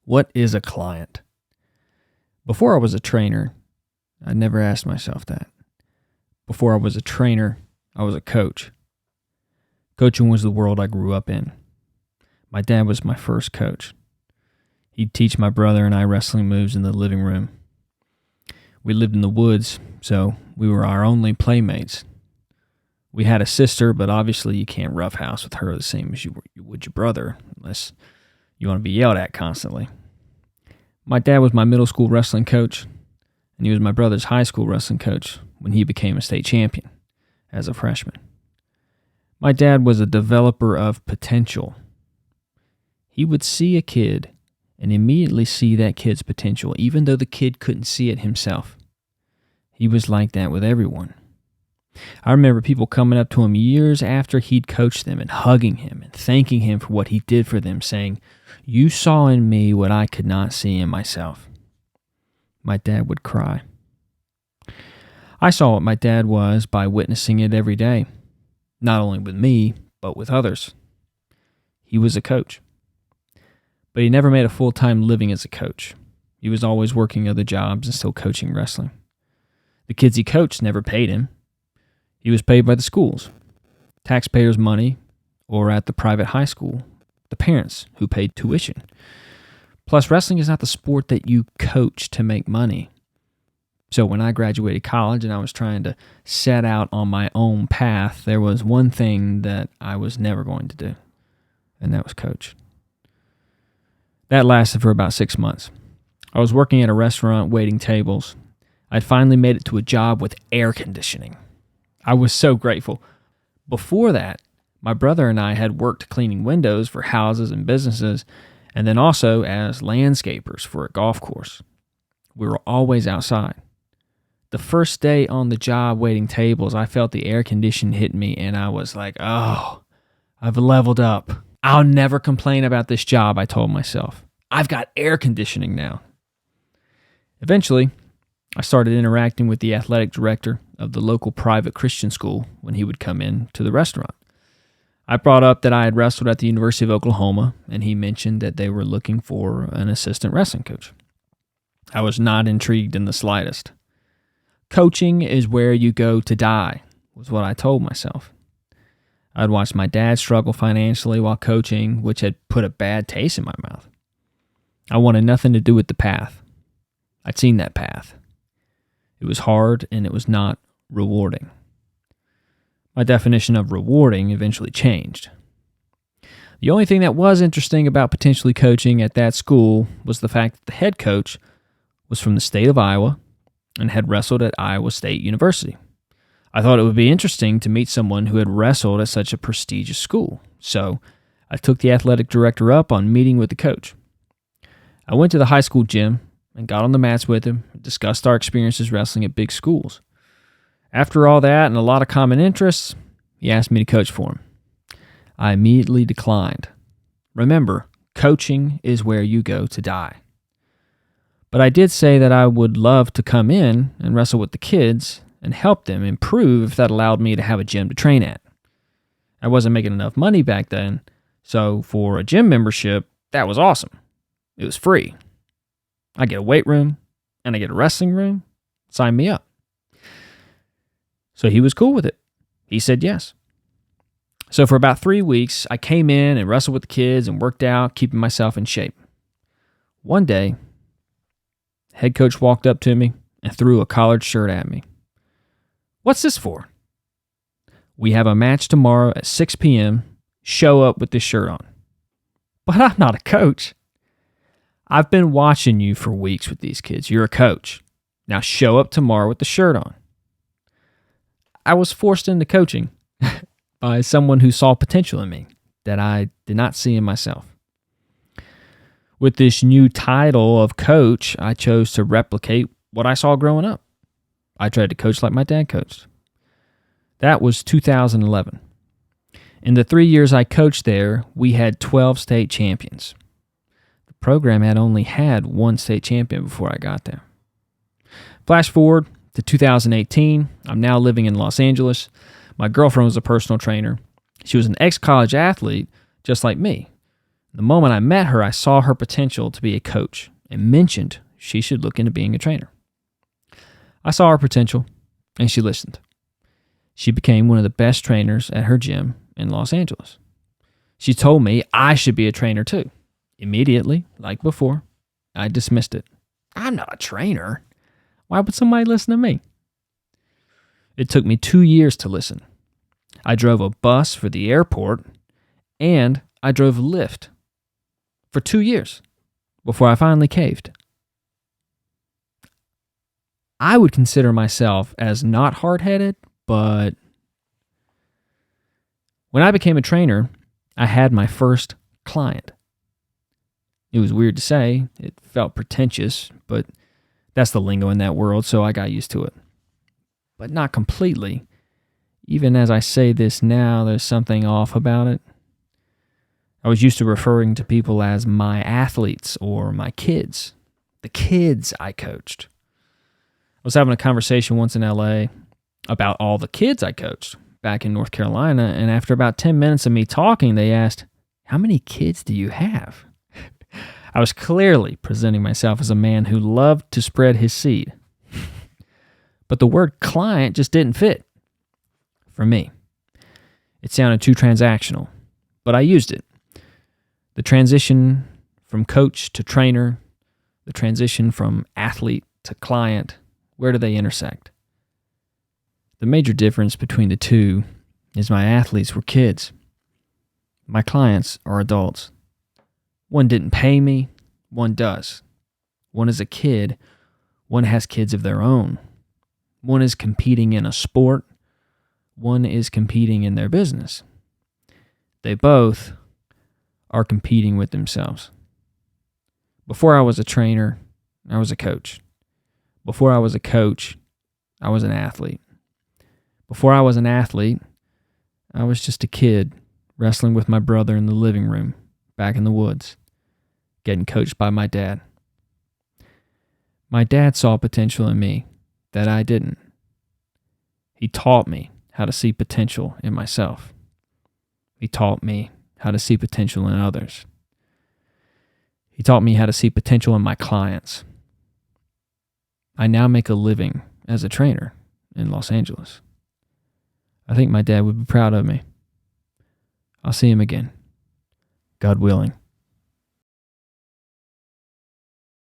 What is a client? Before I was a trainer, I never asked myself that. Before I was a trainer, I was a coach. Coaching was the world I grew up in. My dad was my first coach. He'd teach my brother and I wrestling moves in the living room. We lived in the woods, so we were our only playmates. We had a sister, but obviously you can't roughhouse with her the same as you would your brother, unless you want to be yelled at constantly. My dad was my middle school wrestling coach, and he was my brother's high school wrestling coach when he became a state champion as a freshman. My dad was a developer of potential. He would see a kid and immediately see that kid's potential, even though the kid couldn't see it himself. He was like that with everyone. I remember people coming up to him years after he'd coached them and hugging him and thanking him for what he did for them, saying, "You saw in me what I could not see in myself." My dad would cry. I saw what my dad was by witnessing it every day, not only with me, but with others. He was a coach. But he never made a full-time living as a coach. He was always working other jobs and still coaching wrestling. The kids he coached never paid him. He was paid by the schools, taxpayers' money, or at the private high school, the parents who paid tuition. Plus, wrestling is not the sport that you coach to make money. So when I graduated college and I was trying to set out on my own path, there was one thing that I was never going to do, and that was coach. That lasted for about 6 months. I was working at a restaurant waiting tables. I'd finally made it to a job with air conditioning. I was so grateful. Before that, my brother and I had worked cleaning windows for houses and businesses, and then also as landscapers for a golf course. We were always outside. The first day on the job waiting tables, I felt the air condition hit me, and I was like, oh, I've leveled up. I'll never complain about this job, I told myself. I've got air conditioning now. Eventually, I started interacting with the athletic director of the local private Christian school when he would come in to the restaurant. I brought up that I had wrestled at the University of Oklahoma, and he mentioned that they were looking for an assistant wrestling coach. I was not intrigued in the slightest. Coaching is where you go to die, was what I told myself. I'd watched my dad struggle financially while coaching, which had put a bad taste in my mouth. I wanted nothing to do with the path. I'd seen that path. It was hard and it was not rewarding. My definition of rewarding eventually changed. The only thing that was interesting about potentially coaching at that school was the fact that the head coach was from the state of Iowa and had wrestled at Iowa State University. I thought it would be interesting to meet someone who had wrestled at such a prestigious school, so I took the athletic director up on meeting with the coach. I went to the high school gym and got on the mats with him and discussed our experiences wrestling at big schools. After all that and a lot of common interests, he asked me to coach for him. I immediately declined. Remember, coaching is where you go to die. But I did say that I would love to come in and wrestle with the kids and help them improve if that allowed me to have a gym to train at. I wasn't making enough money back then, so for a gym membership, that was awesome. It was free. I get a weight room and I get a wrestling room. Sign me up. So he was cool with it. He said yes. So for about 3 weeks, I came in and wrestled with the kids and worked out, keeping myself in shape. One day, head coach walked up to me and threw a collared shirt at me. "What's this for?" "We have a match tomorrow at 6 p.m. Show up with this shirt on." "But I'm not a coach." "I've been watching you for weeks with these kids. You're a coach. Now show up tomorrow with the shirt on." I was forced into coaching by someone who saw potential in me that I did not see in myself. With this new title of coach, I chose to replicate what I saw growing up. I tried to coach like my dad coached. That was 2011. In the 3 years I coached there, we had 12 state champions. The program had only had one state champion before I got there. Flash forward to 2018. I'm now living in Los Angeles. My girlfriend was a personal trainer. She was an ex-college athlete, just like me. The moment I met her, I saw her potential to be a coach and mentioned she should look into being a trainer. I saw her potential, and she listened. She became one of the best trainers at her gym in Los Angeles. She told me I should be a trainer too. Immediately, like before, I dismissed it. I'm not a trainer. Why would somebody listen to me? It took me 2 years to listen. I drove a bus for the airport, and I drove a Lyft for 2 years before I finally caved. I would consider myself as not hard-headed, but when I became a trainer, I had my first client. It was weird to say. It felt pretentious, but that's the lingo in that world, so I got used to it. But not completely. Even as I say this now, there's something off about it. I was used to referring to people as my athletes or my kids, the kids I coached. I was having a conversation once in LA about all the kids I coached back in North Carolina, and after about 10 minutes of me talking, they asked, "How many kids do you have?" I was clearly presenting myself as a man who loved to spread his seed. But the word client just didn't fit for me. It sounded too transactional, but I used it. The transition from coach to trainer, the transition from athlete to client, where do they intersect? The major difference between the two is my athletes were kids. My clients are adults. One didn't pay me, one does. One is a kid, one has kids of their own. One is competing in a sport, one is competing in their business. They both are competing with themselves. Before I was a trainer, I was a coach. Before I was a coach, I was an athlete. Before I was an athlete, I was just a kid wrestling with my brother in the living room back in the woods, getting coached by my dad. My dad saw potential in me that I didn't. He taught me how to see potential in myself. He taught me how to see potential in others. He taught me how to see potential in my clients. I now make a living as a trainer in Los Angeles. I think my dad would be proud of me. I'll see him again, God willing.